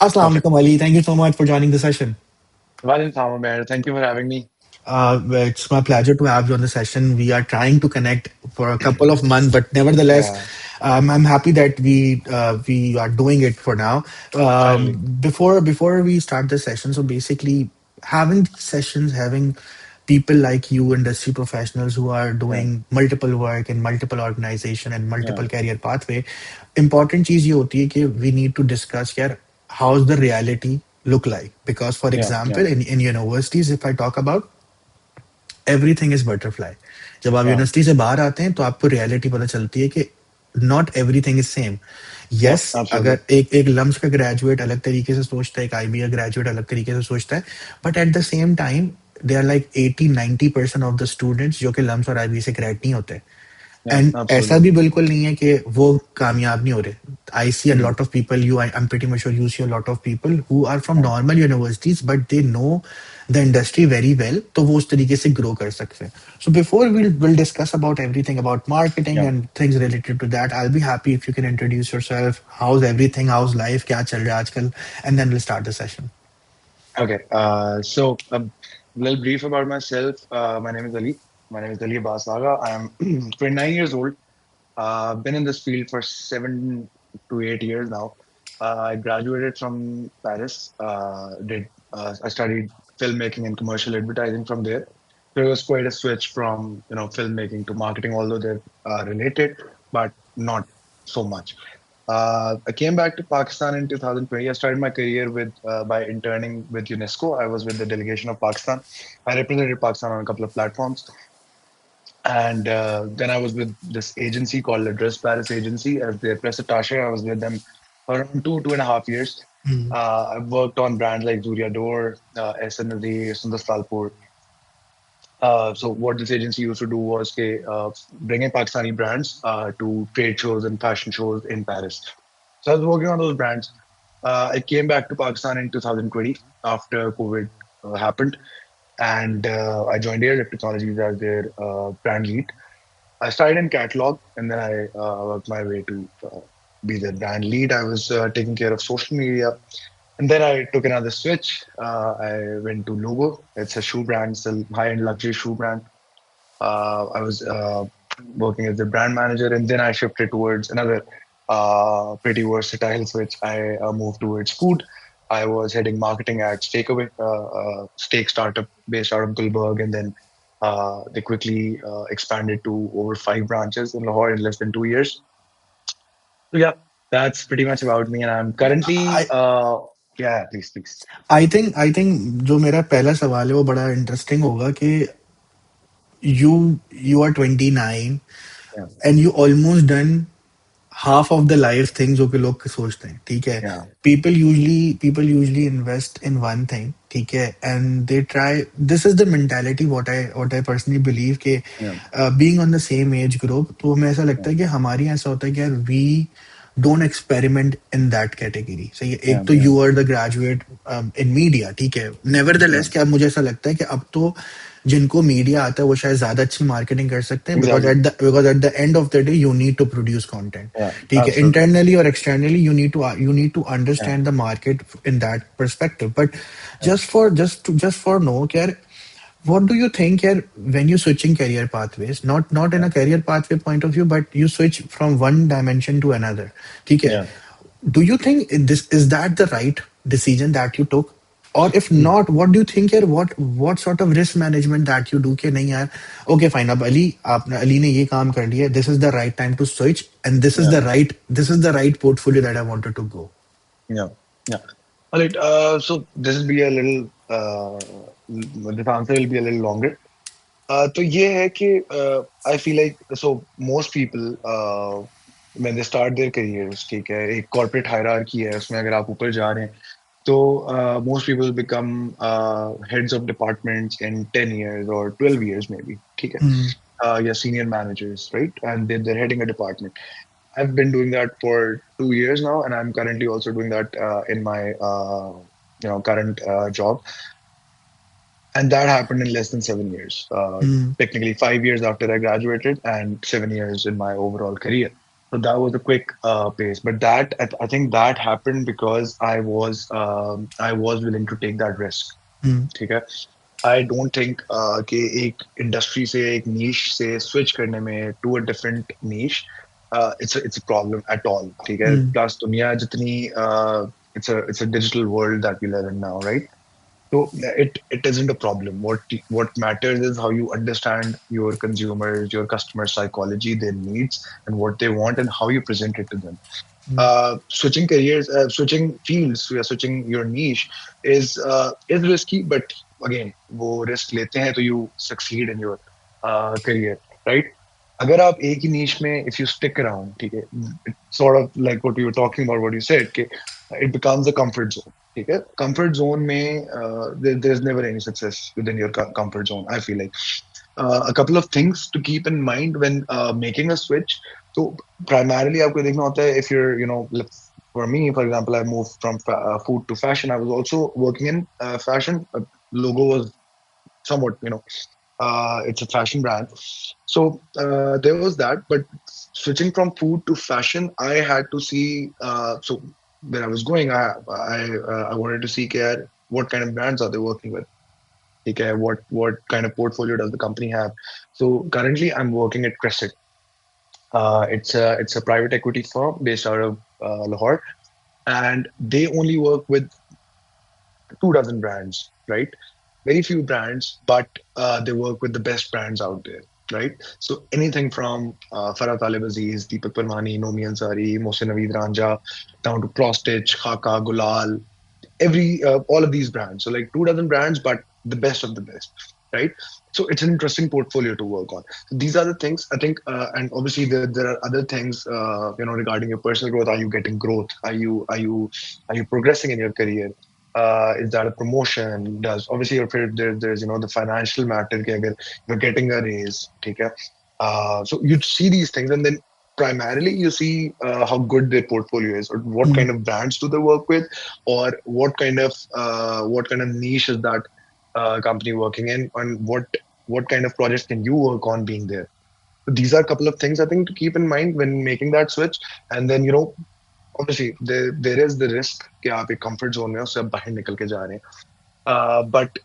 Assalamu Perfect. alaikum, Ali. Thank you so much for joining the session. Well, Thammer, thank you for having me. It's my pleasure to have you on the session. We are trying to connect for a couple of months, but nevertheless, Yeah, I'm happy that we are doing it for now. finally. Before we start the session, so basically, having these sessions, having people like you, industry professionals who are Yeah, doing multiple work in multiple organization and yeah, multiple career pathway, important चीज ये होती है कि we need to discuss यार how's the reality look like, because for yeah, yeah, example in universities if I talk about everything is butterfly. जब आप yeah, university से बाहर आते हैं तो आपको रियलिटी पता चलती है कि not everything is same. yeah, yes, absolutely. अगर एक एक लम्स का ग्रेजुएट अलग तरीके से सोचता है, एक आईबीए ग्रेजुएट अलग तरीके से सोचता है, but at the same time they are like 80-90% of the students जो कि लम्स और आईबीए से ग्रेड नहीं होते. Yeah, एंड ऐसा absolutely. भी बिल्कुल नहीं है कि वो कामयाब नहीं हो रहे. I see a Mm, lot of people, you I am pretty much sure you see a lot of people who are from yeah, normal universities but they know the industry very well, तो वो उस तरीके से grow कर सकते हैं. So before will discuss about everything about marketing yeah. And things related to that, I will be happy if you can introduce yourself, how is everything, how is life, क्या चल रहा है आजकल, and then will start the session. Okay. So a little brief about myself. My name is Ali. My name is Ali Basaga. I am 29 years old. Been in this field for 7 to 8 years now. I graduated from Paris. Did I studied filmmaking and commercial advertising from there. So it was quite a switch from filmmaking to marketing, although they're related, but not so much. I came back to Pakistan in 2020. I started my career with by interning with UNESCO. I was with the delegation of Pakistan. I represented Pakistan on a couple of platforms. And then I was with this agency called Address Paris Agency as their press attaché. I was with them for around 2.5 years. I've worked on brands like Zuria Door, SNZ, Sundar Stalpur. So what this agency used to do was bringing Pakistani brands to trade shows and fashion shows in Paris. So I was working on those brands. I came back to Pakistan in 2020 after COVID happened, and I joined Air Technologies as their brand lead. I started in catalog, and then I worked my way to be the brand lead. I was taking care of social media, and then I took another switch. I went to Logo. It's a shoe brand, it's a high-end luxury shoe brand. I was working as the brand manager, and then I shifted towards another pretty versatile switch. I moved towards food. I was heading marketing at Steakaway, steak startup based out of Gulberg, and then they quickly expanded to over 5 branches in Lahore in less than 2 years. So yeah, that's pretty much about me, and I'm currently yeah, please, please. I think जो मेरा पहला सवाल है वो बड़ा interesting होगा कि you are 29 Yeah, and you almost done half of the life things जो कि लोग सोचते हैं, ठीक है. yeah, People usually invest in one thing, ठीक है, and they try. This is the mentality what I personally believe कि yeah, being on the same age group, तो हमें ऐसा yeah, लगता है कि हमारे यहाँ ऐसा होता है कि यार we don't experiment in that category. सही है, yeah, एक तो yeah, you are the graduate in media, ठीक है. yeah. Nevertheless क्या मुझे ऐसा लगता है कि अब तो जिनको मीडिया आता है वो शायद ज्यादा अच्छी मार्केटिंग कर सकते हैं, because Exactly. At the end of the day you need to produce content. Yeah, ठीक है, absolutely. इंटरनली और externally you need to Yeah, understand the market in that perspective. But yeah, just for know care, what do you think here when you switching career pathways, not in yeah, a career pathway point of view, but you switch from one dimension to another, ठीक है. yeah. Do you think this is that the right decision that you took, or if Mm. not, what do you think here, what sort of risk management that you do कि नहीं यार, okay fine, अब अली आपने अली ने ये काम कर लिया, this is the right time to switch, and Yeah, this is the right portfolio that I wanted to go. yeah, yeah. All right. So this will be a little. This answer will be a little longer. तो ये है कि I feel like so most people when they start their careers, ठीक है, एक corporate hierarchy है, उसमें अगर आप ऊपर जा रहे हैं, तो most people become heads of departments in 10 years or 12 years maybe, ठीक है, Mm, yeah, senior managers, right? And they're heading a department. I've been doing that for 2 years now, and I'm currently also doing that in my current job. And that happened in less than 7 years. mm, Technically, 5 years after I graduated, and 7 years in my overall career. So that was a quick pace, but I think that happened because I was willing to take that risk. Mm, ठीक है. I don't think कि एक industry से एक नीश से switch करने में to a different niche it's a problem at all. ठीक है. mm, प्लस दुनिया जितनी it's a digital world that we live in now, right? So it isn't a problem. What matters is how you understand your consumers, your customer psychology, their needs, and what they want, and how you present it to them. mm, Switching careers, switching fields, switching your niche is risky, but again, वो risk लेते हैं तो you succeed in your career, right? अगर आप एक ही niche में if you stick around, ठीक है, it's sort of like what you were talking about, what you said, कि it becomes a comfort zone. ठीक है, comfort zone में there's never any success within your comfort zone. I feel like a couple of things to keep in mind when making a switch. So primarily आपको देखना होता है if you're for me for example I moved from food to fashion. I was also working in fashion. Logo was somewhat it's a fashion brand. So there was that, but switching from food to fashion, I had to see. So when I was going, I wanted to see what kind of brands are they working with. Okay, what kind of portfolio does the company have? So currently, I'm working at Crescent. It's a private equity firm based out of Lahore, and they only work with 2 dozen brands, right? Very few brands, but they work with the best brands out there, right? So anything from Farah Talib Aziz, Deepak Parmani, Nomi Ansari, Mohsin Naveed Ranja, down to Prostitch, Khaka, Gulal, all of these brands. So like 2 dozen brands, but the best of the best, right? So it's an interesting portfolio to work on. So these are the things I think, and obviously there are other things, regarding your personal growth. Are you getting growth? Are you progressing in your career? Is that a promotion? Does obviously if there's the financial matter कि अगर you're getting a raise, ठीक है? So you see these things, and then primarily you see how good their portfolio is, or what mm, kind of brands do they work with, or what kind of niche is that company working in, and what kind of projects can you work on being there. So these are a couple of things I think to keep in mind when making that switch. And then obviously there is the risk कि आप एक comfort zone में हो, उससे आप बाहर निकल के जा रहे हैं, but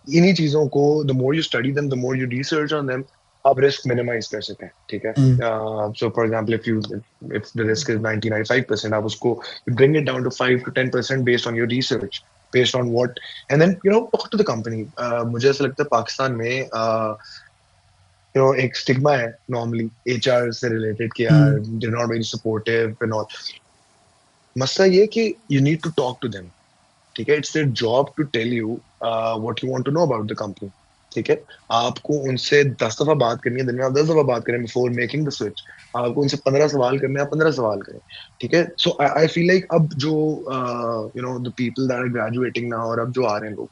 इन्हीं चीजों को the more you study them, the more you research on them, आप risk minimize कर सकते हैं, ठीक है? mm. So for example, if the risk is 90-95%, आप उसको you bring it down to 5 to 10% based on your research, based on what, and then talk to the company. मुझे ऐसा लगता है पाकिस्तान में एक स्टिग्मा है normally HR से related कि यार Mm. they're not very supportive and all. मसला ये कि you need to talk to them. ठीक है, it's their job to tell you what you want to know about the company. ठीक है, आपको उनसे 10 दफा बात करनी है, दिन में आप 10 दफा बात करें बिफोर मेकिंग द स्विच. आपको उनसे 15 सवाल करने हैं, आप 15 सवाल करें. ठीक है, सो आई फील लाइक अब जो the people that are graduating now, और अब जो आ रहे हैं लोग,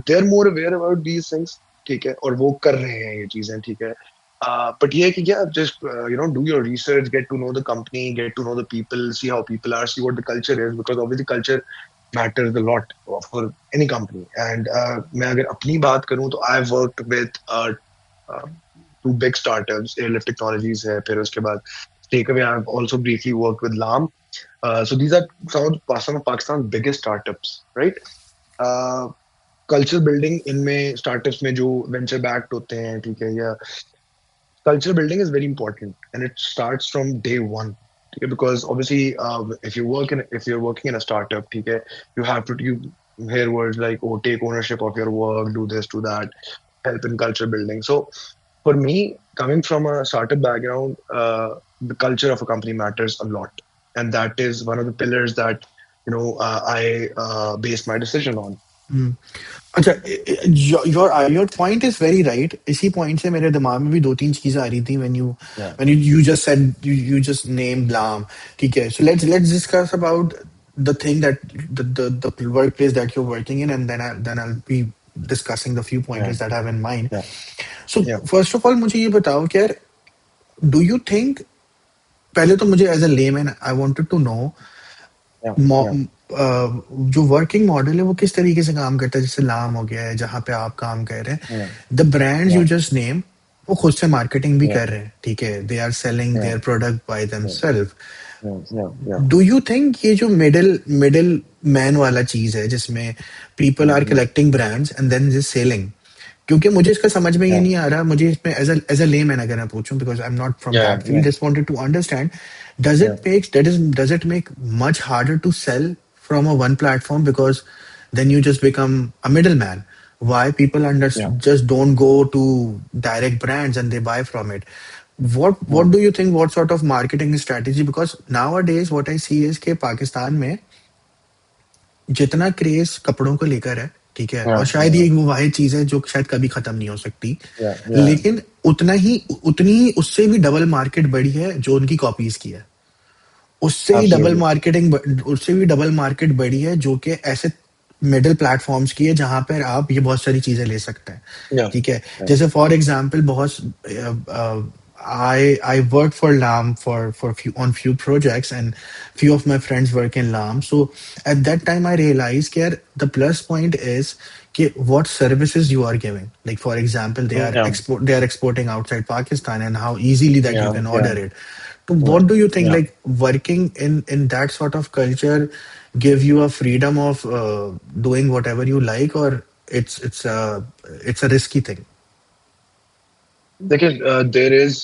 they are more aware about these things. ठीक है, और वो कर रहे हैं ये चीजें. ठीक है, बट ये है कि क्या, just do your research, get to know the company, get to know the people, see how people are, see what the culture is, because obviously culture matters a lot for any company. And मैं अगर अपनी बात करूं तो I've worked with uh, two big startups. Airlift Technologies है, फिर उसके बाद Takeaway. I've also briefly worked with Lam. So these are some of Pakistan's biggest startups, right? Uh, Culture building इनमें startups में जो venture backed होते हैं, ठीक है, या culture building is very important, and it starts from day one. Okay, because obviously if you're working in a startup, okay, you have to you hear words like, oh, take ownership of your work, do this, do that, help in culture building. So for me, coming from a startup background, the culture of a company matters a lot, and that is one of the pillars that I base my decision on. हम्म। अच्छा, your point is very right. इसी point से मेरे दिमाग में भी दो तीन चीजें आ रही थी Yeah, when you just said you just name blame. ठीक है, so let's discuss about the thing that the workplace that you're working in, and then I'll be discussing the few yeah, pointers that I have in mind. yeah, So yeah, first of all मुझे ये बताओ कि यार, do you think, पहले तो मुझे as a layman I wanted to know yeah, yeah, जो working model है वो किस तरीके से काम करता है। जैसे लाम हो गया है जहाँ पे आप काम कर रहे yeah, हैं, the brands yeah, you just name, वो खुद से मार्केटिंग भी Yeah, कर रहे हैं, ठीक है, they are selling yeah, their product by yeah, themselves. yeah, yeah, yeah, do you think ये जो मिडिल मिडिल मैन वाला चीज है जिसमें people are mm-hmm, collecting brands and then just selling, क्योंकि मुझे इसका समझ में ये yeah, नहीं आ रहा, मुझे इसमें एज अ लेमैन अगर मैं पूछूं, because I am not from yeah, that yeah, field, just wanted to understand, yeah, does it make much harder to sell from a one platform, because then you just become a middleman. Why people yeah. just don't go to direct brands and they buy from it? What Mm. do you think, what sort of marketing strategy? Because nowadays what I see is कि पाकिस्तान में जितना craze कपड़ों को लेकर है, ठीक है, और Yeah, शायद yeah, ये एक वो वाहिद चीज है जो शायद कभी खत्म नहीं हो सकती, yeah, yeah. लेकिन उतनी ही उससे भी डबल मार्केट बढ़ी है जो उनकी कॉपीज की है। Absolutely. उससे भी डबल मार्केट बढ़ी है जो कि ऐसे मिडिल प्लेटफॉर्म्स की है जहां पर आप ये बहुत सारी चीजें ले सकते हैं, Yeah, ठीक है। yeah, जैसे फॉर एग्जांपल बहुत I worked for LAM for few on few projects, and few of my friends work in LAM. So at that time I realized that the plus point is what services you are giving. Like for example, yeah, they are exporting outside Pakistan, and how easily that you yeah, can yeah, order it. So yeah, what do you think, yeah. like working in that sort of culture give you a freedom of doing whatever you like, or it's a risky thing? Because there is,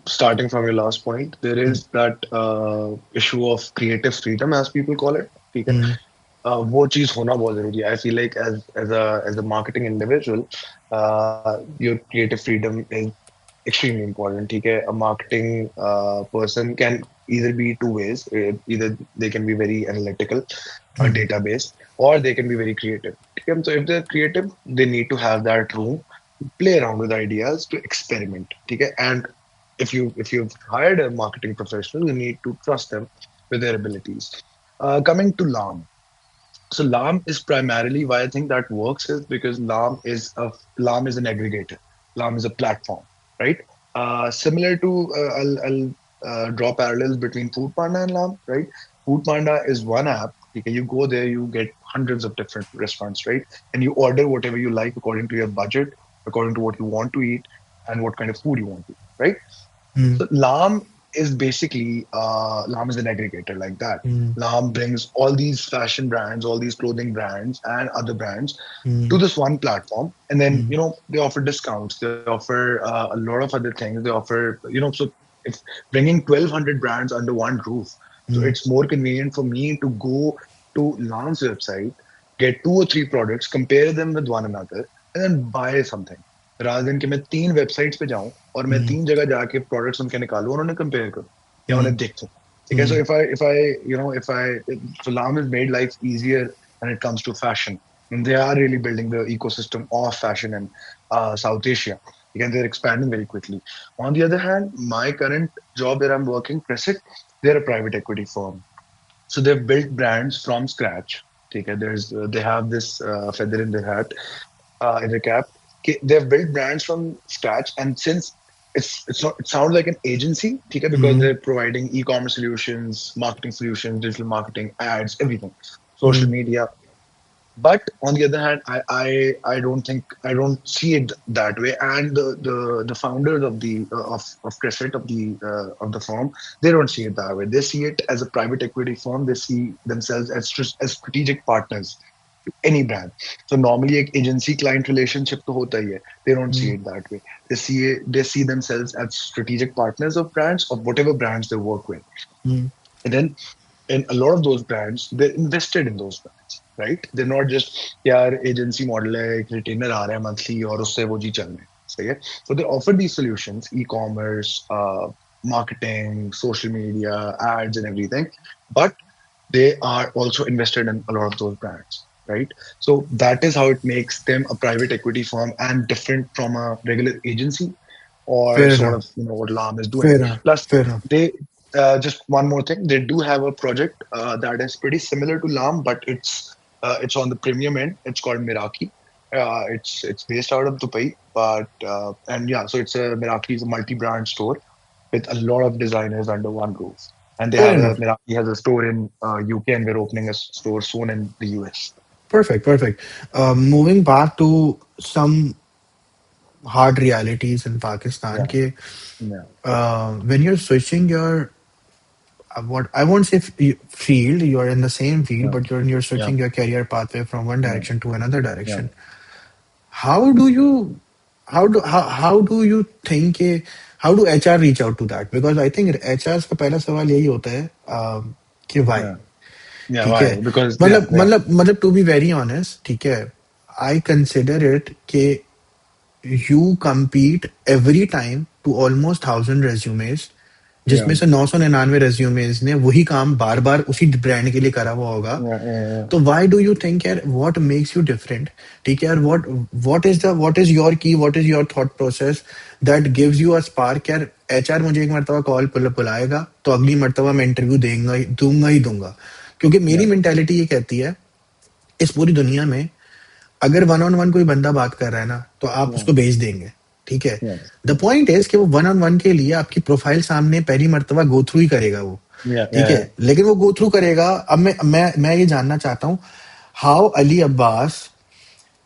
starting from your last point, there Mm, is that issue of creative freedom, as people call it. ठीक है? mm, वो चीज होना बहुत जरूरी है. I feel like as a marketing individual, your creative freedom is extremely important. ठीक है? A marketing person can either be two ways. Either they can be very analytical or mm, data based, or they can be very creative. ठीक है? So if they're creative, they need to have that room to play around with ideas, to experiment. ठीक है? And if you've hired a marketing professional, you need to trust them with their abilities. Coming to LAM, so LAM is primarily why I think that works is because LAM is an aggregator. LAM is a platform, right? Similar to I'll draw parallels between Food Panda and LAM, right? Food Panda is one app. Okay, you go there, you get hundreds of different restaurants, right? And you order whatever you like according to your budget, according to what you want to eat, and what kind of food you want to eat, right? mm, So LAM is an aggregator like that. mm, LAM brings all these fashion brands, all these clothing brands, and other brands to mm, this one platform, and then mm, they offer discounts, they offer a lot of other things. They offer so it's bringing 1,200 brands under one roof. So mm, it's more convenient for me to go to LAM's website, get two or three products, compare them with one another, and then buy something. rather than कि मैं तीन websites पे जाऊं और मैं mm, तीन जगह जाके प्रोडक्ट्स उनके निकालूं और उन्हें कंपेयर करूं या mm, उन्हें देख सकूं. ठीक है? So mm, if I LAM has made life easier when it comes to fashion, and they are really building the ecosystem of fashion in South Asia. Again, they're expanding very quickly. On the other hand, my current job where I'm working, Crescent, they're a private equity firm. So they've built brands from scratch. Okay, they have this feather in their hat, in their cap. Okay, they've built brands from scratch, and since it's not, it sounds like an agency, okay, because mm, they're providing e-commerce solutions, marketing solutions, digital marketing, ads, everything, social mm, media. But on the other hand, I don't think, I don't see it that way. And the founders of Crescent, of the firm, they don't see it that way. They see it as a private equity firm. They see themselves as just as strategic partners to any brand. So normally एक agency client relationship तो होता ही है. They don't see mm, it that way. They see themselves as strategic partners of brands, of whatever brands they work with. mm, And then in a lot of those brands, they're invested in those brands, right? They're not just यार agency model है, एक retainer आ रहा है monthly और उससे वो जी चल रहे हैं. सही है? So they offer these solutions, e-commerce, marketing, social media, ads, and everything. But they are also invested in a lot of those brands, right? So that is how it makes them a private equity firm and different from a regular agency, or fair sort enough, of what LAM is doing. fair enough, Plus, fair enough. they just one more thing, they do have a project that is pretty similar to LAM, but it's on the premium end. It's called Meraki. It's based out of Dubai, but and yeah, so Meraki is a multi-brand store with a lot of designers under one roof. And Fair enough. Meraki has a store in UK, and we're opening a store soon in the US. Perfect, perfect. Moving back to some hard realities in Pakistan. Yeah. Ke, Yeah. when you're switching your what I won't say field, you are in the same field, Yeah. but you're Yeah. switching your career pathway from one Yeah. direction to another Yeah. direction. How do you how do you think how do HR reach out to that? Because I think HR का पहला सवाल यही होता है कि why. Yeah. Yeah. ठीक है Why? Because yeah. मतलब Yeah. मतलब मतलब टू बी वेरी ऑनेस्ट ठीक है आई कंसिडर इट कि you compete every time to almost 1,000 resumes Yeah. जिसमें से 999 रेज्यूमेज ने वही काम बार बार उसी ब्रांड के लिए करा हुआ होगा Yeah. Yeah. तो व्हाई डू यू थिंक यार व्हाट मेक्स यू डिफरेंट ठीक है यार व्हाट इज योर की what is your thought process that gives you a spark यार एचआर मुझे एक मरतबा कॉल बुलाएगा तो अगली मरतबा मैं इंटरव्यू दूंगा ही दूंगा क्योंकि मेरी Yeah. मेंटेलिटी ये कहती है इस पूरी दुनिया में अगर वन ऑन वन कोई बंदा बात कर रहा है ना तो आप Yeah. उसको भेज देंगे ठीक है Yeah. द पॉइंट इज कि वो वन ऑन वन के लिए आपकी प्रोफाइल सामने पहली मर्तबा गो थ्रू ही करेगा वो Yeah. ठीक Yeah. है लेकिन वो गो थ्रू करेगा अब मैं ये जानना चाहता हूँ हाउ अली अब्बास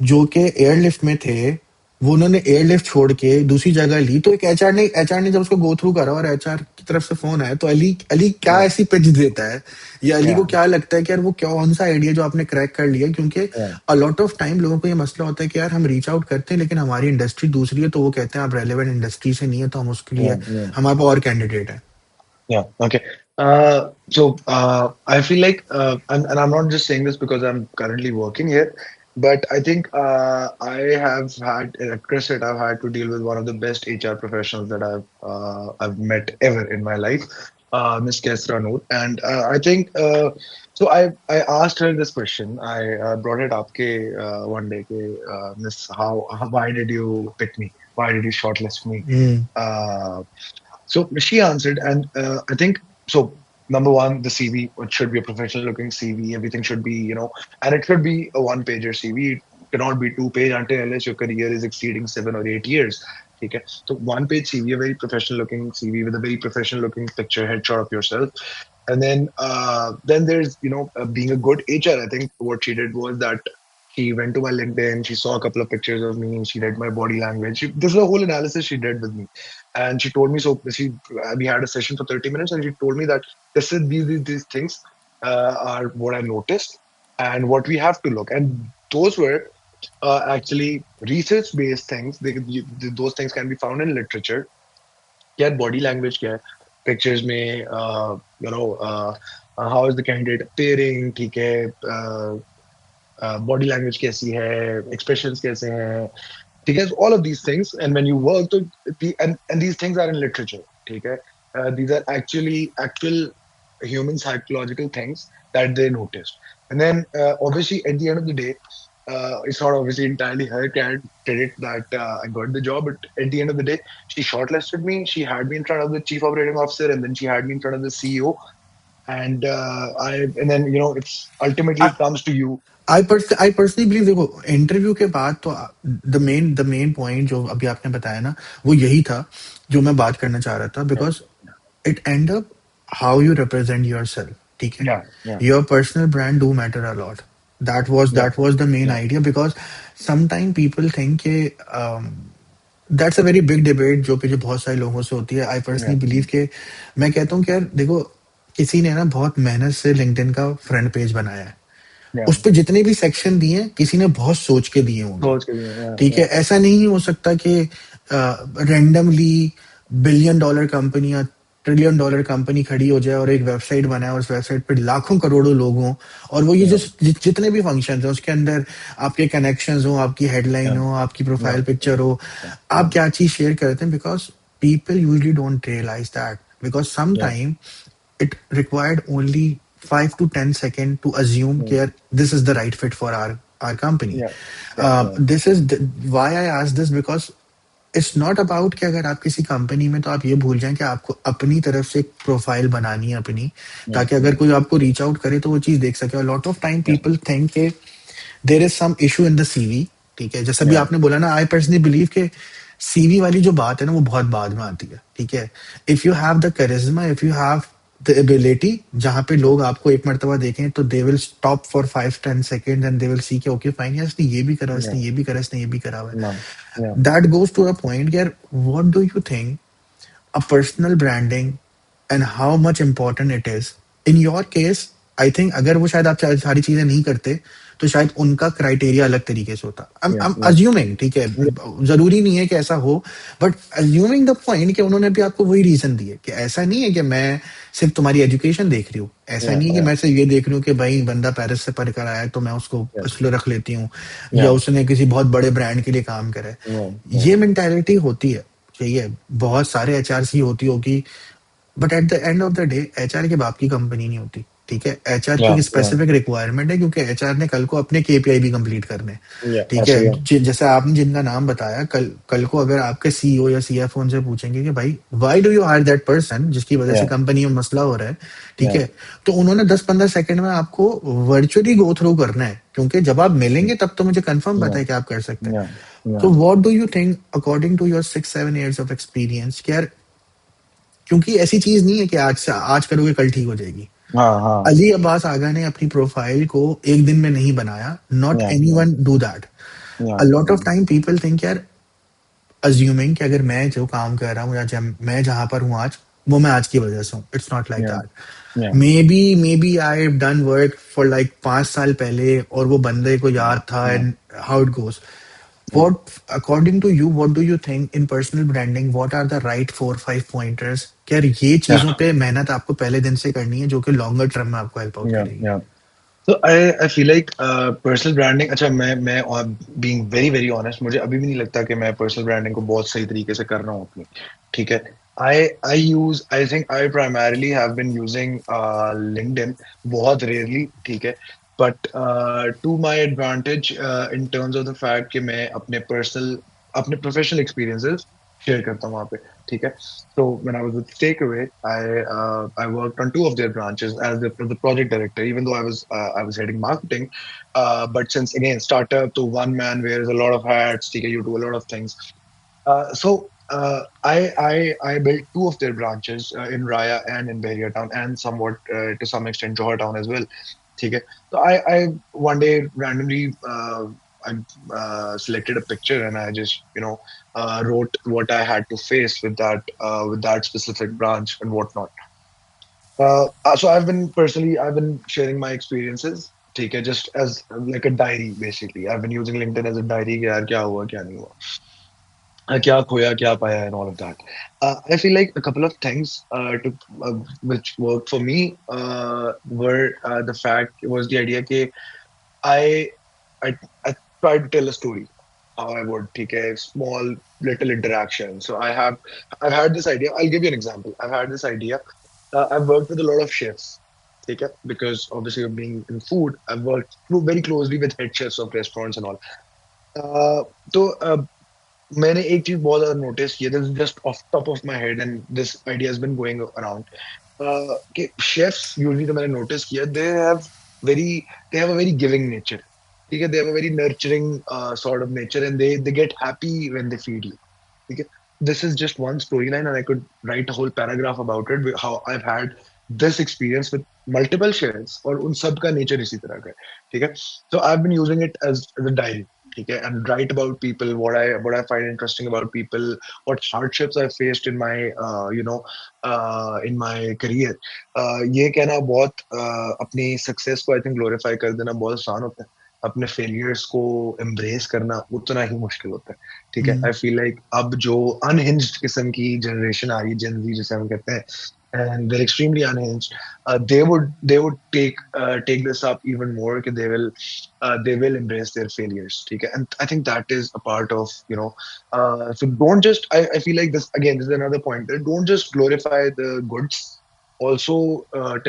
जो कि एयरलिफ्ट में थे वो उन्होंने एयरलिफ्ट छोड़ के दूसरी जगह ली तो एक एचआर ने जब उसको गो थ्रू करा और एचआर की तरफ से फोन आया तो अली अली क्या Yeah. ऐसी पिच देता है या अली को Yeah. क्या लगता है कि यार वो कौन सा आइडिया जो आपने क्रैक कर लिया क्योंकि Yeah. A lot of time लोगों को ये मसला होता है कि यार हम रीच आउट करते हैं लेकिन हमारी इंडस्ट्री दूसरी है तो वो कहते हैं आप रेलेवेंट इंडस्ट्री से नहीं है तो हम उसके Yeah. लिए Yeah. हमारे पास और कैंडिडेट है Yeah. Okay. I feel like, and I'm not just saying this because I'm currently working here, but I think I have had, Chris said, I've had to deal with one of the best HR professionals that I've met ever in my life, Miss Kesra Noor, and I think so. I asked her this question. I brought it up one day, Miss, why did you pick me? Why did you shortlist me? Hmm Uh, so she answered, and I think so. Number one, the CV, it should be a professional looking CV. Everything should be, and it should be a one pager CV. It cannot be two page until unless your career is exceeding 7 or 8 years. Okay. So one page CV, a very professional looking CV with a very professional looking picture, headshot of yourself. And then there's, being a good HR. I think what she did was that she went to my LinkedIn, she saw a couple of pictures of me, she read my body language. This is a whole analysis she did with me, and she told me so. We had a session for 30 minutes, and she told me that these things are what I noticed and what we have to look. And those were actually research-based things. Those things can be found in literature. क्या body language क्या है pictures में how is the candidate appearing ठीक है body language कैसी है expressions कैसे हैं ठीक है all of these things and when you work तो and these things are in literature ठीक है these are actually actual human psychological things that they noticed and then obviously at the end of the day it's not obviously entirely her credit that I got the job, but at the end of the day, she shortlisted me. She had me in front of the chief operating officer, and then she had me in front of the CEO. And then it's ultimately it comes to you. I personally believe देखो interview के बाद तो the main point जो अभी आपने बताया ना वो यही था जो मैं बात करना चाह रहा था Yeah, because it end up how you represent yourself ठीक है yeah, yeah, your personal brand do matter a lot yeah, that was the main yeah, idea because sometime people think के that's a very big debate जो बहुत सारे लोगों से होती है आई yeah, पर्सनली बिलीव के मैं कहता हूँ कि यार देखो किसी ने ना बहुत मेहनत से लिंक्डइन का फ्रंट पेज बनाया है yeah. उस पे जितने भी सेक्शन दिए हैं किसी ने बहुत सोच के दिए होंगे Source के लिए, yeah, ठीक है yeah, ऐसा नहीं हो सकता कि रैंडमली $1 billion कंपनी या $1 trillion कंपनी खड़ी हो जाए और एक वेबसाइट बनाए और उस वेबसाइट पे लाखों करोड़ों लोग हों और वो ये yeah, जितने भी फंक्शंस हैं उसके अंदर आपके कनेक्शंस हो आपकी हेडलाइन yeah, हो आपकी yeah, प्रोफाइल पिक्चर हो yeah, आप yeah, क्या चीज शेयर करते हैं because people usually don't realise that because some yeah, time it required only 5 to 10 seconds to assume yeah, that this is the right fit for our company. yeah, yeah, yeah, This is why I asked this because it's not about कि अगर आप किसी company में तो आप ये भूल जाएं कि आपको अपनी तरफ से एक प्रोफाइल बनानी है अपनी yeah, ताकि yeah, अगर कोई आपको रीच आउट करे तो वो चीज देख सके और lot of time yeah, people think के there is some issue in the CV ठीक है जैसा भी yeah, आपने बोला ना आई पर्सनली बिलीव के सीवी वाली जो बात है ना वो बहुत बाद में आती है ठीक है इफ यू हैव द करिश्मा if you have the ability, जहाँ पे लोग आपको एक मर्तबा देखें तो they will stop for 5-10 second and they will see के ओके फाइन यार, इसने ये भी करा, Yeah. इसने ये भी करा, इसने ये भी करा हुआ है. No. Yeah. That goes to a point यार, what do you think a personal branding and how much important it is in your case. I think अगर वो शायद आप सारी चीजें नहीं करते तो शायद उनका क्राइटेरिया अलग तरीके से होता. Yeah. I'm Yeah. assuming, ठीक है, Yeah. जरूरी नहीं है कि ऐसा हो, बट अज्यूमिंग द पॉइंट कि उन्होंने भी आपको वही रीजन दिए कि ऐसा नहीं है कि मैं सिर्फ तुम्हारी एजुकेशन देख रही हूँ, ऐसा Yeah. नहीं है कि Yeah. मैं सिर्फ ये देख रही हूँ कि भाई बंदा पेरिस से पढ़ कर आया है तो मैं उसको Yes. इसलिए रख लेती हूँ, या Yeah. उसने किसी बहुत बड़े ब्रांड के लिए काम करा है. Yeah. Yeah. ये मेंटालिटी होती है, चाहिए, बहुत सारे एचआर सी होती होगी, but at the end of the day HR के बाप की कंपनी नहीं होती. ठीक है, एचआर की Yeah. एक Yeah. स्पेसिफिक रिक्वायरमेंट है, क्योंकि एचआर ने कल को अपने केपीआई भी कंप्लीट करने हैं. Yeah. ठीक है, Absolutely. जैसे आपने जिनका नाम बताया, कल कल को अगर आपके सीईओ या सीएफओ उनसे पूछेंगे कि भाई why do you hire that person जिसकी वजह से Yeah. कंपनी में मसला हो रहा है, ठीक Yeah. है, तो उन्होंने 10-15 सेकंड में आपको वर्चुअली गो थ्रू करना है, क्योंकि जब आप मिलेंगे तब तो मुझे कंफर्म Yeah. पता है कि आप कर सकते हैं. Yeah. Yeah. तो what do you think according to your 6-7 years of experience, यार, क्योंकि ऐसी चीज नहीं है कि आज करोगे कल ठीक हो जाएगी. हाँ हाँ. अली अब्बास आगा ने अपनी प्रोफाइल को एक दिन में नहीं बनाया. Not Yeah. Any Yeah. One do that. Yeah. A lot of time people think यार, अज्यूमिंग कि अगर मैं जो काम कर रहा हूँ या मैं जहां पर हूँ आज, वो मैं आज की वजह से हूँ. It's not like Yeah. That. Yeah. Maybe I have done work for like 5 साल पहले और वो बंदे को Yeah. याद था, Yeah. And how it goes. Yeah. What, according to you, what do you think in personal branding? What are the right 4-5 pointers? क्या ये Yeah. चीजों पे मेहनत आपको पहले दिन से करनी है जो कि लॉन्गर टर्म में आपको हेल्प आउट Yeah. करेगी? Yeah. So I feel like personal branding. अच्छा मैं और being very very honest, मुझे अभी भी नहीं लगता कि मैं personal branding को बहुत सही तरीके से कर रहा हूँ अपनी. ठीक है. I think I primarily have been using LinkedIn बहुत rarely. ठीक है. But to my advantage in terms of the fact कि मैं अपने professional experiences share करता हूँ वहाँ पे. ठीक है. So when I was with Takeaway, I worked on two of their branches as the project director. Even though I was heading marketing, but since again startup to one man wears a lot of hats. Okay, you do a lot of things. I built two of their branches in Raya and in Bahria Town, and somewhat to some extent Johor Town as well. Okay, so I one day randomly I selected a picture and I just wrote what I had to face with that specific branch and whatnot. So I've been sharing my experiences. ठीक है, just as like a diary basically. I've been using LinkedIn as a diary कि यार क्या हुआ क्या नहीं हुआ, क्या खोया क्या पाया and all of that. I feel like a couple of things which worked for me were the fact was the idea कि I I I try to tell a story how I would take a small little interaction. So I've had this idea. I'll give you an example. I've had this idea. I've worked with a lot of chefs. Take it because obviously of being in food, I've worked very closely with head chefs of restaurants and all. Uh, तो मैंने एक चीज बहुत ज्यादा notice किया, this just off top of my head and this idea has been going around कि chefs usually, तो मैंने नोटिस किया, very they have a very giving nature. ठीक है, they have a very nurturing sort of nature and they get happy when they feed you. ठीक है, this is just one storyline and I could write a whole paragraph about it, how I've had this experience with multiple chefs और उन सब का nature इसी तरह का है. ठीक है, so I've been using it as a diary. Okay, and write about people, what I find interesting about people, what hardships I faced in my in my career. ये कहना बहुत अपनी सक्सेस को आई थिंक ग्लोरीफाई कर देना बहुत आसान होता है, अपने फेलियर्स को एम्ब्रेस करना उतना ही मुश्किल होता है. ठीक है, Hmm. आई फील लाइक अब जो अनहिंज्ड किस्म की जनरेशन आ रही है, जेन जी जिसे हम कहते हैं, and they're extremely unhinged. They would take this up even more. Okay, they will embrace their failures. Okay, and I think that is a part of so don't just I feel like this is another point. Don't just glorify the goods, also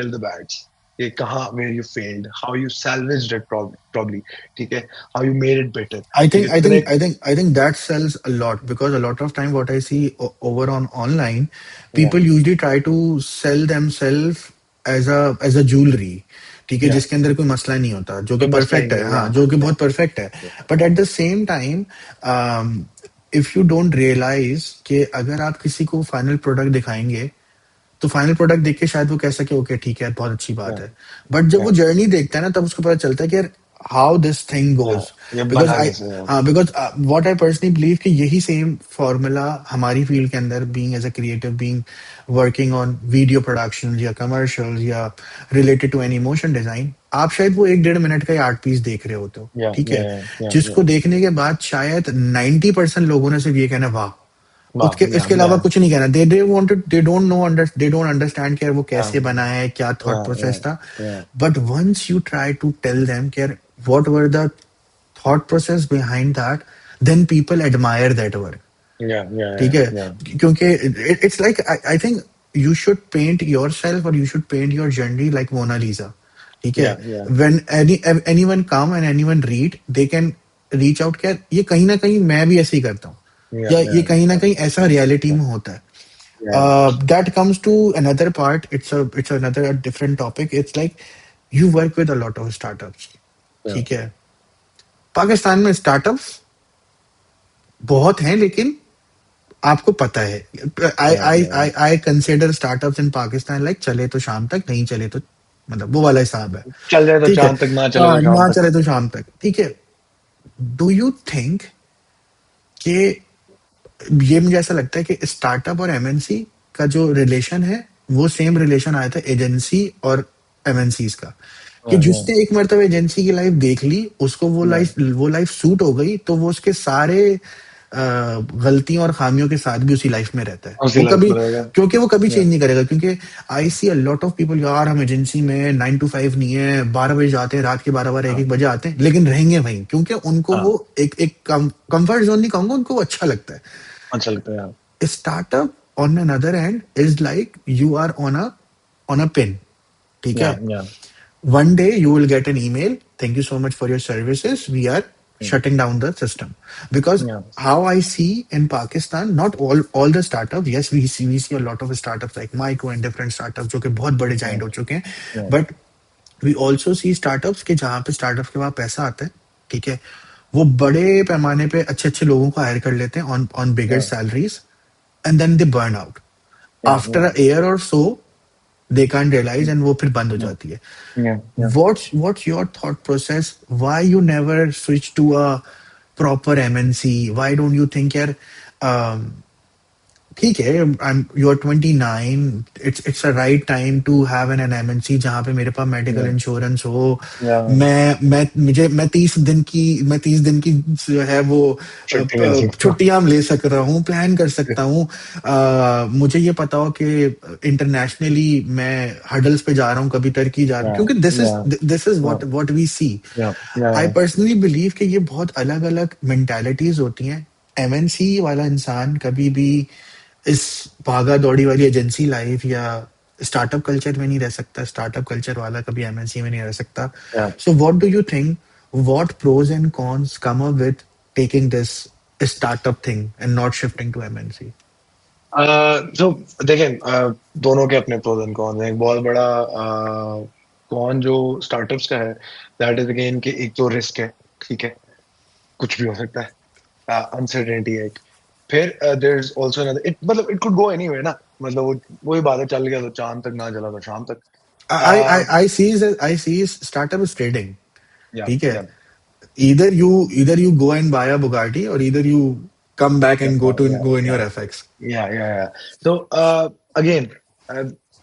tell the bads. कि कहाँ where you failed, how you salvaged it probably. ठीक है, how you made it better. I ठीक think है, I think connect. I think I think that sells a lot, because a lot of time what I see over on online, Yeah, people usually try to sell themselves as a jewelry. ठीक है, yeah. जिसके अंदर कोई मसला नहीं होता, जो कि कोई मसला ही परफेक्ट है, नहीं है. हाँ, Yeah, जो कि yeah, बहुत परफेक्ट है. yeah, but at the same time, if you don't realise कि अगर आप किसी को फाइनल प्रोडक्ट दिखाएंगे तो फाइनल प्रोडक्ट देख के शायद वो कह सके ओके ठीक है बहुत अच्छी बात yeah, है, बट जब वो yeah, जर्नी देखता है ना तब उसको पता चलता है कि यार how this thing yeah. Goes. ये बिकॉज बना आई कैसे है? हाँ because what I personally believe कि यही सेम फॉर्मूला हमारी फील्ड के अंदर being as a creative being working on video production या कमर्शियल्स या related to any motion design, आप शायद वो 1 1.5 मिनट का ही आर्ट पीस देख रहे होते हो, Yeah, ठीक yeah, है, yeah, yeah, yeah. जिसको देखने के बाद शायद 90% लोगों ने सिर्फ ये कहना वाह, Wow, उसके yeah, इसके अलावा yeah, कुछ नहीं कहना। They want they don't know they don't understand कि यार वो yeah, कैसे बना है, क्या थॉट yeah, प्रोसेस yeah, था। yeah, but once you try to tell them कि यार what were the thought process behind that, then people admire that work, yeah, yeah, ठीक है। yeah, क्योंकि it's like I think you should paint yourself और you should paint your journey like Mona Lisa, ठीक है। yeah, yeah, when anyone come and anyone read they can reach out, क्या ये कहीं ना कहीं मैं भी ऐसे ही करता हूँ, yeah, या ये yeah, कहीं ना yeah, कहीं ऐसा रियलिटी yeah, में होता है। yeah, That comes to another part. It's another a different topic. It's like you work with a lot of startups. yeah, ठीक है, पाकिस्तान में स्टार्टअप्स बहुत हैं, लेकिन आपको पता है, आई yeah, I yeah. I I consider startups in Pakistan like चले तो शाम तक, नहीं चले तो मतलब वो वाला हिसाब है, चल जाए तो ठीक है। चांद तक, ना चले तो शाम ना तक। चले तो शाम तक, ठीक है। डू यू थिंक कि ये मुझे ऐसा लगता है कि स्टार्टअप और एमएनसी का जो रिलेशन है वो सेम रिलेशन आया था एजेंसी और एमएनसीज का, कि Yeah, yeah, जिसने एक मरतबा एजेंसी की लाइफ देख ली, उसको yeah. वो लाइफ सूट हो गई, तो वो उसके सारे गलतियों और खामियों के साथ भी उसी लाइफ में रहता है, उसी वो लाइफ कभी, में रहेगा। क्योंकि वो कभी Yeah, चेंज नहीं करेगा। क्योंकि आई see a lot of people, यार हम एजेंसी में 9 to 5 नहीं है, 12 बजे जाते हैं, रात के 12 12 एक हाँ, एक बजे आते हैं, लेकिन रहेंगे वहीं, क्योंकि उनको हाँ, वो एक कंफर्ट जोन नहीं कहूंगा, उनको वो अच्छा लगता है। अच्छा लगता है यार। Startup on another end is like you are on a pin, ठीक है। Yeah, yeah, One day you will get an email, thank you so much for your services, we are yeah, shutting down the system, because yeah, how I see in Pakistan, not all the startups, yes we see a lot of startups like Micro and different startups जो कि बहुत बड़े yeah, giant हो चुके हैं, yeah, but we also see startups के जहाँ पे startups के पास पैसा आता है, ठीक है, वो बड़े पैमाने पे अच्छे अच्छे लोगों को हायर कर लेते हैं on bigger yeah, salaries, and then they burn out yeah, after yeah, a year or so, they can't realize and वो फिर बंद हो yeah, जाती है। yeah, yeah. What's your thought process, why you never switch to a proper MNC, why don't you think यार um, ठीक है, you are 29, it's a right time to have an MNC जहाँ पे मेरे पास मेडिकल Yeah, इंश्योरेंस हो, yeah. मैं 30 दिन की जो है वो छुट्टी मिल सकता है। छुट्टियां ले सक रहा हूँ, प्लान कर सकता हूँ। मुझे ये पता हो कि इंटरनेशनली मैं हडल्स पे जा रहा हूँ, कभी टर्की जा रहा हूँ, Yeah, क्योंकि yeah, this is yeah, what we see. yeah, yeah, I yeah. Personally believe कि ये बहुत अलग अलग मेंटालिटीज होती हैं। एमएनसी वाला इंसान कभी भी इस भागा दौड़ी वाली एजेंसी लाइफ या स्टार्टअप कल्चर में नहीं रह सकता, स्टार्टअप कल्चर वाला कभी एमएनसी में नहीं रह सकता। Yeah. So what do you think, what pros and cons come up with taking this startup thing and not shifting to MNC? तो देखें, दोनों के अपने प्रोज एंड कॉन्स हैं। एक बहुत बड़ा कॉन जो स्टार्टअप्स का है, दैट इज अगेन कि एक तो रिस्क है, ठीक है, कुछ भी हो सकता है, अनसर्टेनिटी है एक। फिर there is also another, it मतलब इट कुड गो एनीवेयर ना, मतलब वो वही बात है, चल गया तो चांद तक, ना चला तो शाम तक। आई सी स्टार्टअप इज ट्रेडिंग, या ठीक है। या either you go and buy a Bugatti or either you come back या and या go in या your FX. या तो अगेन,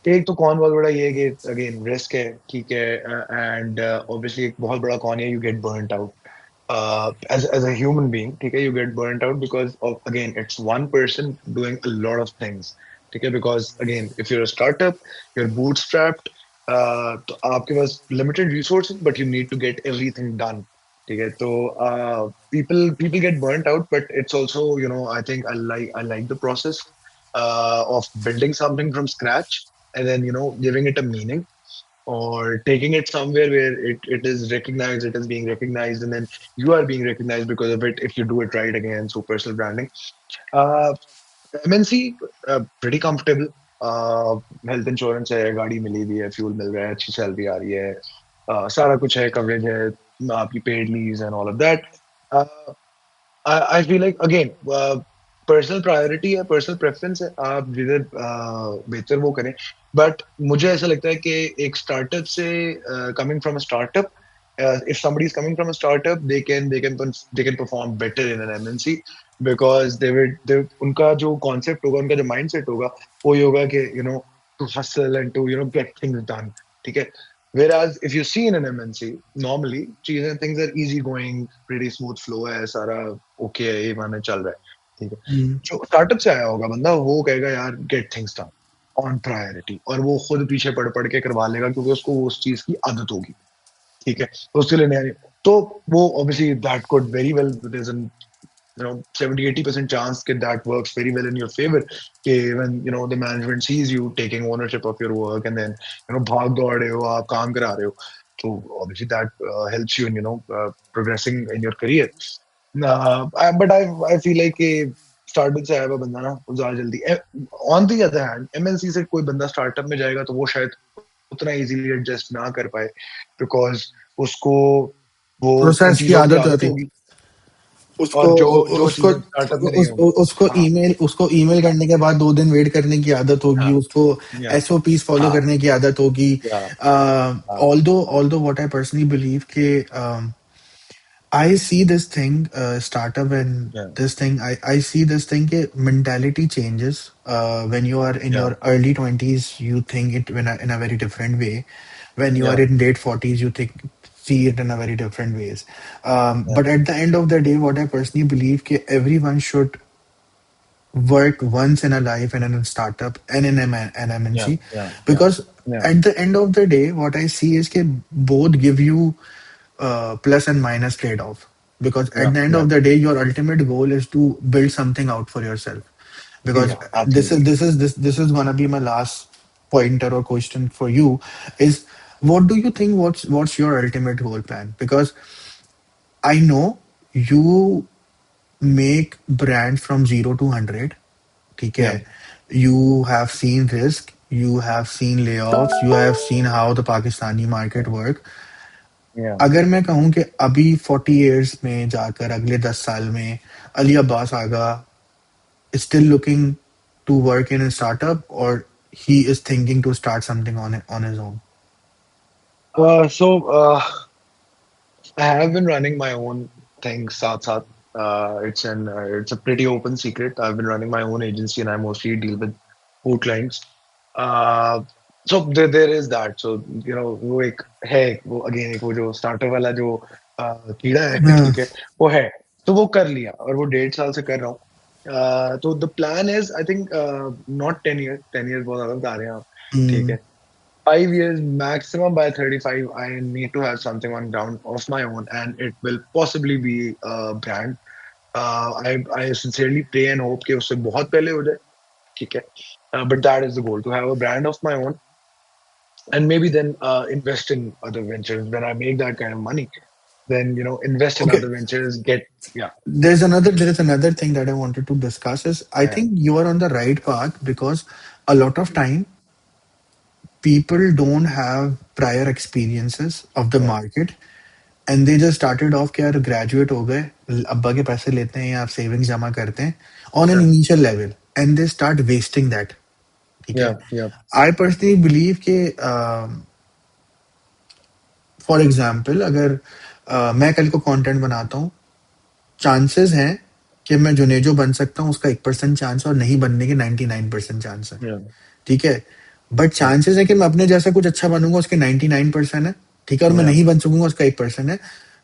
एक तो कौन बहुत बड़ा ये है कि अगेन रिस्क है, ठीक है, एंड ऑब्वियसली एक बहुत बड़ा कौन है, you get burned out as a human being, ठीक है, you get burnt out because of, again, it's one person doing a lot of things, ठीक है, because again if you're a startup, you're bootstrapped, तो आपके पास limited resources but you need to get everything done, ठीक है। तो people get burnt out, but it's also, I think I like the process of building something from scratch, and then giving it a meaning, or taking it somewhere where it is recognized, it is being recognized, and then you are being recognized because of it if you do it right, again, so personal branding. uh, MNC, pretty comfortable, health insurance है, गाड़ी मिली हुई है, fuel मिल रहा है, अच्छी salary आ रही है, सारा कुछ है, कवरेज है, आपकी paid leaves and all of that. I feel like, again, personal priority है, पर्सनल प्रेफरेंस है, आप जिधर बेहतर वो करें। बट मुझे ऐसा लगता है कि एक स्टार्टअप से, coming from a startup, if somebody is coming from a startup, they can perform better in an MNC, because they उनका जो कॉन्सेप्ट होगा, उनका जो माइंडसेट होगा, वो ये होगा कि to hustle and to get things done, ठीक है। Whereas if you see in an MNC, normally चीजें, things are easy going, pretty smooth flow है, सारा okay है, ये माने चल रहा है, ठीक है। हम्म, जो स्टार्टअप से आया होगा बंदा, वो कहेगा यार get things done on priority, और वो खुद पीछे पड़ पड़ के करवा लेगा, क्योंकि उसको उस चीज की आदत होगी, ठीक है। तो उसके लिए नहीं, तो वो obviously that could very well, there is an 70-80% chance that works very well in your favor, when the management sees you taking ownership of your work, and then भाग दौड़ रहे हो, आप काम करा रहे हो, so obviously that helps you in progressing in your career. But I feel like startup से आया हुआ बंदा ना वो ज्यादा जल्दी, on the other hand MNC से कोई बंदा स्टार्टअप में जाएगा तो वो शायद उतना इजीली एडजस्ट ना कर पाए, बिकॉज उसको वो उन प्रोसेस की चीजों की आदत आदत होती, होगी, उसको और जो जो उसको चीजें स्टार्टअप में नहीं होगी। उसको हाँ, ईमेल करने के बाद 2 दिन वेट करने की आदत होगी, हाँ, उसको या, एसओपीस फॉलो हाँ, करने की आदत होगी। या, हाँ, although what I personally believe के I see this thing, startup and या, this thing. I see this thing. Ke mentality changes. When you are in या, your early 20s, you think it in a very different way. When you are या, in late 40s, you think see it in a very different ways. या, But at the end of the day, what I personally believe, ke everyone should work once in a life in a startup and in an या, MNC, या, या, because या, at the end of the day, what I see is that both give you plus and minus trade-off. Because या, at the end या, of the day, your ultimate goal is to build something out for yourself. Because या, absolutely. this is gonna be my last pointer or question for you is, what do you think, what's your ultimate goal plan? Because I know you make brand from 0 to 100. या, Okay, you have seen risk, you have seen layoffs, you have seen how the Pakistani market work. या, अगर मैं कहूँ कि अभी 40 years में जाकर अगले 10 साल में अली अब्बास आगा is still looking to work in a startup, or he is thinking to start something on his own? so I have been running my own thing, साथ साथ. It's a pretty open secret. I've been running my own agency, and I mostly deal with food clients. Uh, so there is that. So वो एक है, वो again एक वो जो startup वाला जो कीड़ा है, हाँ, ठीक है, वो है। तो वो कर लिया, और वो 1.5 साल से कर रहा हूँ। तो the plan is, I think, not 10 years. 10 years बहुत ज्यादा बता रहे हैं आप, ठीक हम्म, है। 5 years maximum. By 35, I need to have something on ground of my own, and it will possibly be a brand. I sincerely pray and hope कि उससे बहुत पहले हो जाए, ठीक है। But that is the goal, to have a brand of my own, and maybe then invest in other ventures. When I make that kind of money, then invest in okay. other ventures. Get, yeah, There is another thing that I wanted to discuss is, I yeah, think you are on the right path, because a lot of time people don't have prior experiences of the yeah, market, and they just started off कि यार graduate हो गए, अब्बा के पैसे लेते हैं या आप सेविंग्स जमा करते हैं on an yeah, initial level, and they start wasting that. ठीक है, yeah, yeah, आई पर्सनली बिलीव कि फॉर एग्जाम्पल अगर मैं कल को कंटेंट बनाता हूँ, चांसेस हैं कि मैं जुनेजो बन सकता हूँ, उसका 1% चांस, और नहीं बनने के 99% चांस है। yeah, ठीक है, बट yeah, चांसेस है कि मैं अपने जैसा कुछ अच्छा बनूंगा उसके 99% है। ठीक है, और मैं yeah, नहीं बन सकूंगा उसका 1% है।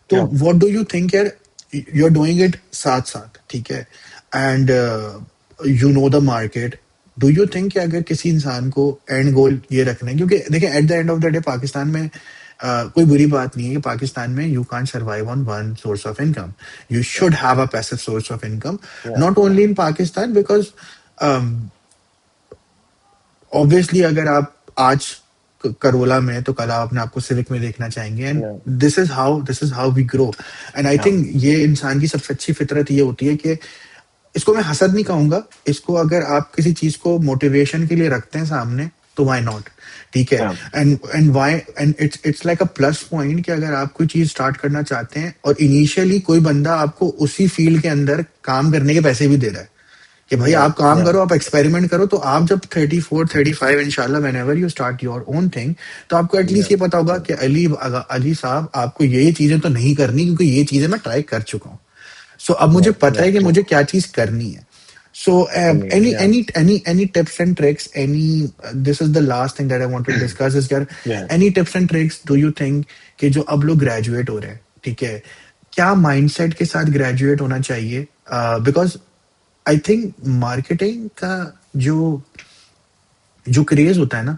तो yeah, what do you think यार, यू आर डूइंग इट साथ साथ, ठीक है, and you know the market. Do you think कि अगर किसी इंसान को एंड गोल ये रखना है, क्योंकि देखिए eight the end of the day Pakistan में कोई बुरी बात नहीं है कि पाकिस्तान में you can't survive on one source of income, you yeah, should have a passive source of income, yeah, not only in Pakistan, because obviously अगर आप आज करोला में हैं, तो कल आप अपने आपको सिविक में देखना चाहेंगे, and yeah, this is how we grow. And I yeah, think ये इंसान की सबसे अच्छी फितरत ये होती है कि इसको मैं हसद नहीं कहूंगा, इसको अगर आप किसी चीज को मोटिवेशन के लिए रखते हैं सामने, तो व्हाई नॉट। ठीक है, yeah, and why, and it's like a plus point कि अगर आप कोई चीज स्टार्ट करना चाहते हैं और इनिशियली कोई बंदा आपको उसी फील्ड के अंदर काम करने के पैसे भी दे रहा है, कि भाई Yeah, आप काम yeah, करो, आप एक्सपेरिमेंट करो, तो आप जब 34 35 इंशाल्लाह when ever you start your own thing, तो आपको एटलीस्ट yeah, ये पता होगा yeah. कि अली अली साहब आपको ये चीजें तो नहीं करनी, क्योंकि ये चीजें मैं ट्राई कर चुका हूँ। सो अब मुझे Yeah, पता yeah, है कि true. मुझे क्या चीज करनी है. So any Yeah, any any any tips and tricks, any this is the last thing that I want to discuss is यार, yeah. any tips and tricks do you think कि जो अब लोग ग्रेजुएट हो रहे हैं, ठीक है, क्या माइंडसेट के साथ ग्रेजुएट होना चाहिए? बिकॉज आई थिंक मार्केटिंग का जो जो क्रेज होता है ना,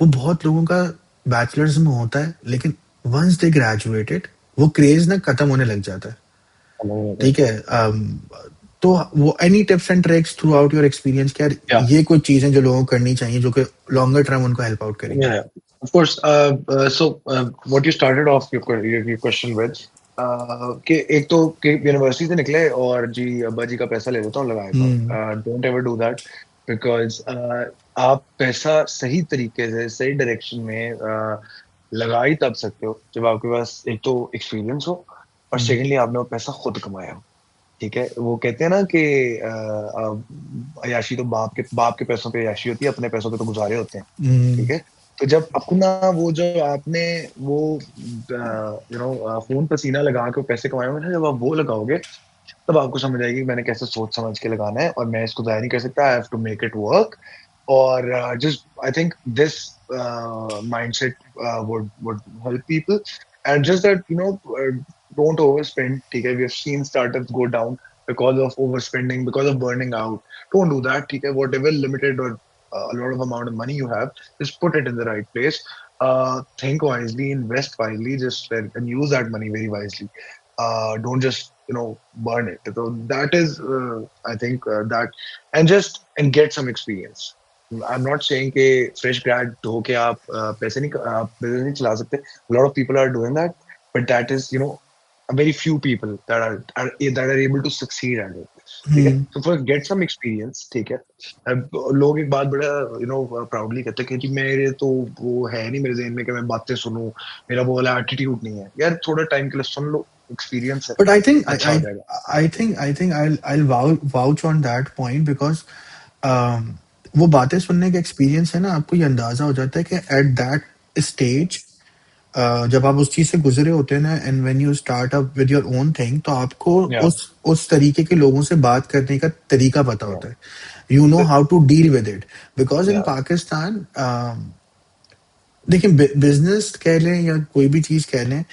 वो बहुत लोगों का बैचलर्स में होता है, लेकिन वंस दे ग्रेजुएटेड वो क्रेज ना खत्म होने लग जाता है. Hello. ठीक है. तो वो any tips and tricks through out your experience, क्या Yeah, ये कुछ चीजें जो लोगों को करनी चाहिए जो कि लॉन्गर टर्म उनको हेल्प आउट करेंगी? yeah. Of course. What you started off your question with, कि एक तो कि यूनिवर्सिटी से निकले और जी अब्बा जी का पैसा ले लेता हूँ हम्म. लगाएगा. Don't ever do that, because आप पैसा सही तरीके से सही डायरेक्शन में लगा ही तब सकते हो जब आपके पास एक तो एक्सपीरियंस हो, और हम्म. सेकेंडली आपने वो पैसा खुद कमाया हो. ठीक है, वो कहते हैं ना कि अय्याशी तो बाप के पैसों पे अय्याशी होती है, अपने पैसों पे तो गुजारे होते हैं. हम्म. ठीक है, तो जब अपना वो जो आपने वो खून पसीना लगा के वो पैसे कमाए होंगे ना, जब आप वो लगाओगे तब आपको समझ आएगी कि मैंने कैसे सोच समझ के लगाना है, और मैं इसको जाया नहीं कर सकता. I have to make it work. और just I think this mindset would help people. And just that, don't overspend. ठीक है, we have seen startups go down because of overspending, because of burning out. Don't do that. ठीक है, whatever limited or a lot of amount of money you have, just put it in the right place. Think wisely, invest wisely, just and use that money very wisely. Don't just burn it. So that is, I think, that, and get some experience. I'm not saying कि fresh grad होके आप पैसे नहीं आप business नहीं चला सकते. A lot of people are doing that, but that is, a very few people that are able to succeed at it. ठीक है, हम्म. तो first get some experience. ठीक है. अब लोग एक बात बड़ा प्राउडली कहते हैं कि जी मेरे तो वो है नहीं मेरे ज़हन में कि मैं बातें सुनूं, मेरा वो वाला एटीट्यूड नहीं है. यार थोड़ा टाइम के लिए सुन लो, एक्सपीरियंस है, But I think अच्छा हो जाएगा. I think I'll vouch on that point because वो बातें सुनने का एक्सपीरियंस है ना, आपको ये अंदाजा हो जाता है कि एट दैट स्टेज, जब आप उस चीज से गुजरे होते हैं ना, and when you start up with your own thing, तो आपको Yeah, उस तरीके के लोगों से बात करने का तरीका पता yeah, होता है. You know how to deal with it. Because in yeah, Pakistan, देखिए, बिजनेस कह लें या कोई भी चीज कह लें,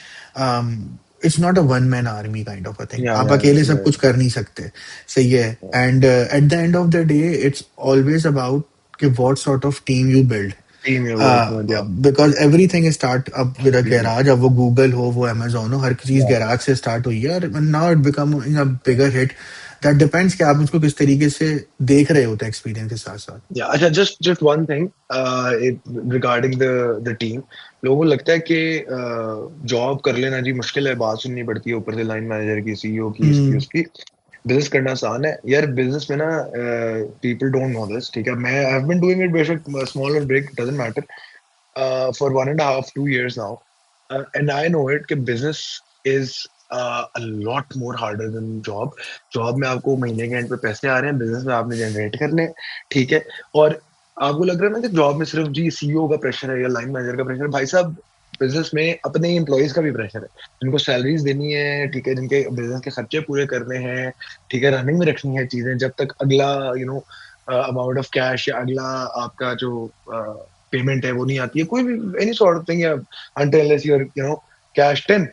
it's not a one man army kind of a thing. yeah, आप yeah, अकेले सब yeah, कुछ कर नहीं सकते. सही है. yeah, and at the end of the day it's always about कि what sort of team you build. team you're working with. Yeah, because everything start अब विद अ completely. गैराज. अब वो गूगल हो, वो अमेजोन हो, हर चीज Yeah. Garage से start हुई है, और now it become in a bigger hit. That depends कि आप उसको किस तरीके से देख रहे होते हैं एक्सपीरियंस के साथ साथ. Yeah, अच्छा, just one thing, regarding the team. लोगों को लगता है कि जॉब कर लेना जी मुश्किल है, बात सुननी पड़ती है ऊपर से लाइन मैनेजर की, सीईओ की, इसकी हम्म. उसकी. बिजनेस करना आसान है यार. बिजनेस में ना पीपल डोंट नो दिस. ठीक है, मैं I have been doing it, बेशक स्मॉल और big doesn't matter, for 1.5 2 years now. And I know it कि business is a lot more harder than job. Job में आपको महीने के एंड पे पैसे आ रहे हैं, बिजनेस में आपने जनरेट करने हैं. ठीक है, और आपको लग रहा है ना कि जॉब में सिर्फ जी सीईओ का प्रेशर है या लाइन मैनेजर का प्रेशर है. भाई साहब, बिजनेस में अपने एम्प्लॉयज का भी प्रेशर है, जिनको सैलरीज देनी है. ठीक है, जिनके बिजनेस के खर्चे पूरे करने हैं. ठीक है, रनिंग में रखनी है चीजें जब तक अगला अमाउंट ऑफ कैश या अगला आपका जो पेमेंट है वो नहीं आती है, कोई भी एनी सॉर्ट ऑफ थिंग, या until unless you're cash in.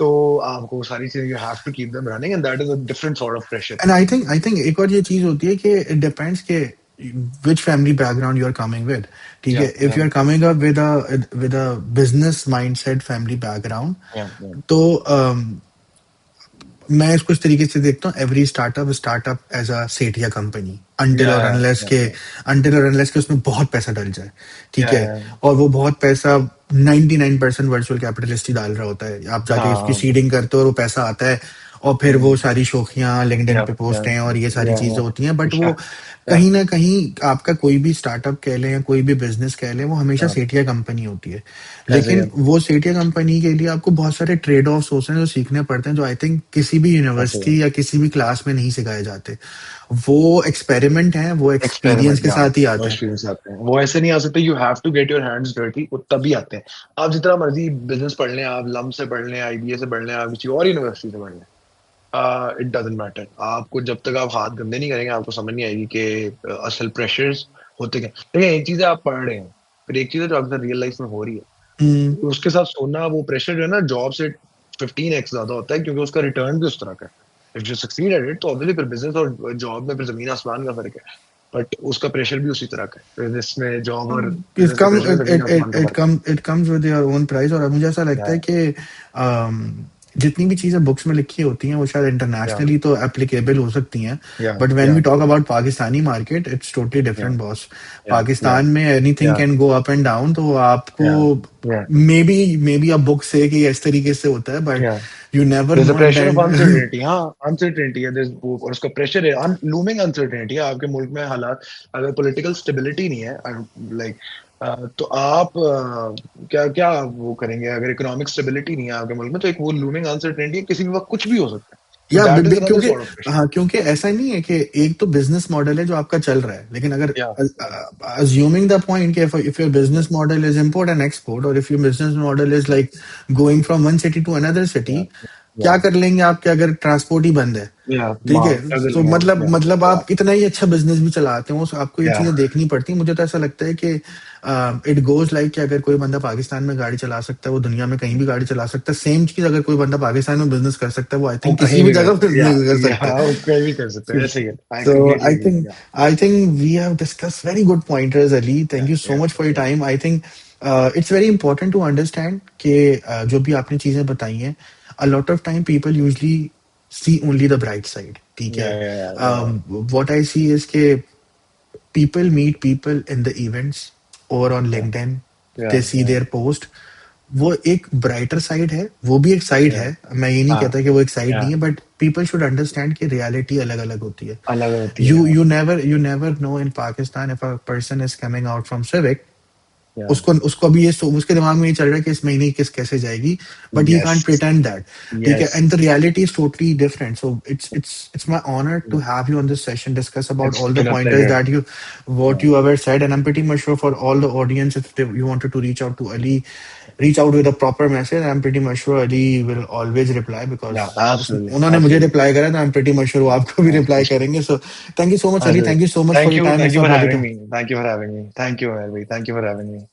तो आपको सारी चीजें you have to keep them running, and that is a different sort of pressure. And I think एक और ये चीज होती है कि इट डिपेंड्स के which family background you are coming with. ठीक है, Yeah, if yeah, you are coming up with a business mindset family background, yeah, yeah, तो मैं इसको इस तरीके से देखता हूँ, एवरी स्टार्टअप एज अ सेठिया company, yeah, yeah, yeah, until और अनलेस के उसमें बहुत पैसा डल जाए. ठीक yeah, है, yeah, और वो बहुत पैसा 99% वर्चुअल कैपिटलिस्ट ही डाल रहा होता है। आप जाके उसकी हाँ. सीडिंग करते हो और वो पैसा आता है, और फिर वो Mm. सारी शोखियां लिंक्डइन Yeah, पे yeah, पोस्ट हैं और ये सारी yeah, चीजें होती हैं, बट वो yeah, yeah, कहीं ना कहीं आपका कोई भी स्टार्टअप कह लें या कोई भी बिजनेस कह लें, वो हमेशा yeah. सेठिया कंपनी होती है। ऐसे ही लेकिन है, वो सेठिया कंपनी के लिए आपको बहुत सारे ट्रेड ऑफ्स होते हैं जो सीखने पड़ते हैं, जो आई थिंक किसी भी ऐसे ही है. यूनिवर्सिटी या किसी भी क्लास में नहीं सिखाए जाते। वो एक्सपेरिमेंट है, वो एक्सपीरियंस एक्सपेरिमेंट, के या साथ ही नो आते हैं। एक्सपीरियंस आते हैं, वो ऐसे नहीं आ सकते. You have to get your hands dirty, वो तभी आते हैं. आप जितना मर्जी बिजनेस पढ़ लें, आप लम से पढ़ लें, आईबीए से पढ़ लें, आप किसी और यूनिवर्सिटी से पढ़ लें, इट डजंट मैटर. आपको जब तक आप हाथ गंदे नहीं करेंगे, आपको समझ नहीं आएगी कि असल प्रेशर्स होते क्या. देखिए, एक चीज है आप पढ़ रहे हैं, फिर एक चीज है जो आपके साथ रियल लाइफ में हो रही है. हम्म। उसके साथ सोना, वो प्रेशर जो है ना, जॉब से 15x ज्यादा होता है, क्योंकि उसका रिटर्न भी उस तरह का है. If you succeed at it, तो ऑब्वियसली फिर बिजनेस और जॉब में फिर जमीन आसमान का फर्क है. बट उसका प्रेशर भी उसी तरह का है. बिजनेस में जॉब और इट बिजनेस के कम प्रेशर में इट जमीन इट आसमान इट का इट फर्क है. कम it comes with your own price. और मुझे ऐसा लगता या है कि जितनी भी चीजें बुक्स में लिखी होती हैं वो शायद या इंटरनेशनली तो एप्लीकेबल हो सकती हैं, yeah but when yeah we talk about Pakistani market, it's totally yeah different boss. Yeah yeah Pakistan में anything yeah can go up and down, तो आपको या या मे बी अब बुक से कि इस तरीके से होता है, but yeah you never there's a no at pressure of the uncertainty. हाँ, uncertainty है. there's और उसका प्रेशर है, looming uncertainty है. आपके मुल्क में हालात, अगर पॉलिटिकल स्टेबिलिटी नहीं है, लाइक, तो आप क्या क्या वो करेंगे. अगर इकोनॉमिक स्टेबिलिटी नहीं है आपके मुल्क में, तो एक वो लूमिंग अनसर्टेनिटी है, किसी भी वक्त कुछ भी हो सकता है. तो या दैट इज अनदर क्योंकि सॉर्ट ऑफ प्रेशर. हाँ, क्योंकि ऐसा नहीं है कि एक तो बिजनेस मॉडल है जो आपका चल रहा है, लेकिन अगर या assuming the point कि if your business model is import and export, or if your business model is like going from one city to another city, या या क्या कर लेंगे आपके अगर ट्रांसपोर्ट ही बंद है? या ठीक है। माफ कर तो देंगे. मतलब या आप इतना ही अच्छा बिजनेस भी चलाते हो, so आपको ये या चीजें देखनी पड़ती हैं। मुझे तो ऐसा लगता है कि इट गोज लाइक कि अगर कोई बंदा पाकिस्तान में गाड़ी चला सकता है, वो दुनिया में कहीं भी गाड़ी चला सकता है। सेम चीज अगर कोई बंदा पाकिस्तान में बिजनेस कर सकता है, वो आई वो थिंक कहीं किसी भी भी कर जगह सकते. या बिजनेस कर सकता या है। वो कहीं भी कर सकते हैं. ऐसे ही है. I So completely I agree. think yeah I think we have discussed very good pointers, Ali. Thank या you so या much for your या time. I think it's very important to understand कि जो भी आपने चीजें बताई हैं, a lot of time people usually see only the bright side. ठीक या है। या या What I see is कि people meet people in the events or on या LinkedIn. या They see या their post. वो एक ब्राइटर साइड है, वो भी एक साइड या है। मैं ये नहीं हाँ कहता कि वो एक साइड या नहीं है, बट पीपल शुड अंडरस्टैंड कि रियलिटी अलग अलग होती है। अलग होती है. You never know in Pakistan if a person is coming out from civic, या उसको उसको अभी उसके दिमाग में ये चल रहा है कि इस महीने की किस्त कैसे जाएगी, but he yes can't pretend that. ठीक है। Yes. And the reality is totally different. So it's my honour to have you on this session, discuss about It's all the been a pointers pleasure. That you what Yeah. you ever said, and I'm pretty much sure for all the audience, if you wanted to reach out to Ali, reach out with a proper message. I'm pretty much sure Ali will always reply, because Yeah, absolutely. उन्होंने मुझे Absolutely. Reply करा, तो I'm pretty much sure वो आपको भी reply करेंगे। So thank you so much, Ali. Absolutely. Thank you so much for Thank your you. time Thank and you so for having positive. me. Thank you for having me. Thank you, Elvi. Thank you for having me.